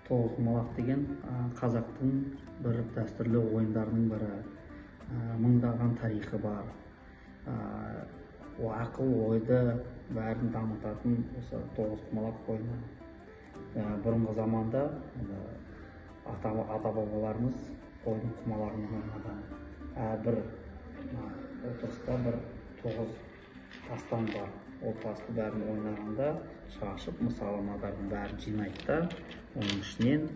Тоғызқұмалақ деген қазақтың бір дәстүрлі ойындарының бірі. Мыңдаған тарихы бар. Ақыл ойды бәрін дамытатын осы тоғызқұмалақ ойыны. Бұрынғы заманда ата-бабаларымыз қойдың құмалағын ойнаған. Бір отырыста бір 9 тастан бар. Ол тасты бәрін ойнағанда шашып, мысалы мыналардың бәрін жинайды да, оның ішінен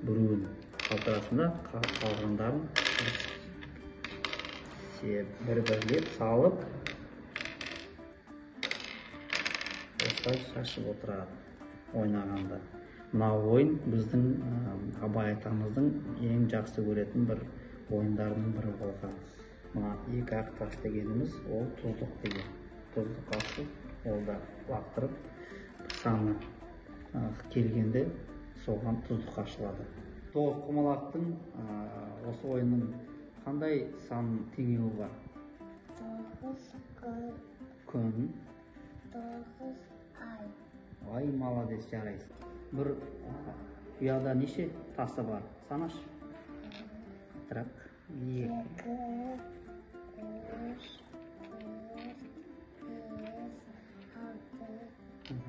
біреуін қалтырасында қалғандарын бір-бірлеп салып, осылай шашып отырады ойнағанда. Мына ойын біздің Абай атамыздың ең жақсы көретін бір ойындарының бірі болған. Мына екі ақ тас дегеніміз ол тұздық деген. Тұздық ашу, ол да лақтырып, саны келгенде соған тұздық ашылады. Тоғызқұмалақтың осы ойынның қандай сан теңеуі бар? 9 Күн. 9 ай. Ай, молодец, жарайсың. Бір ұяда неше тасы бар? Санаш. Қаттырақ. 2, 3, 4, 5, 6, 7,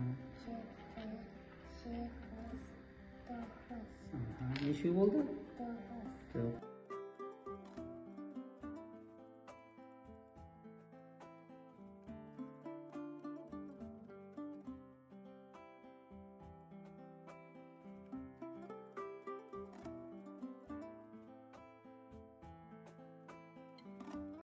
8, 9. Неше болды? 9.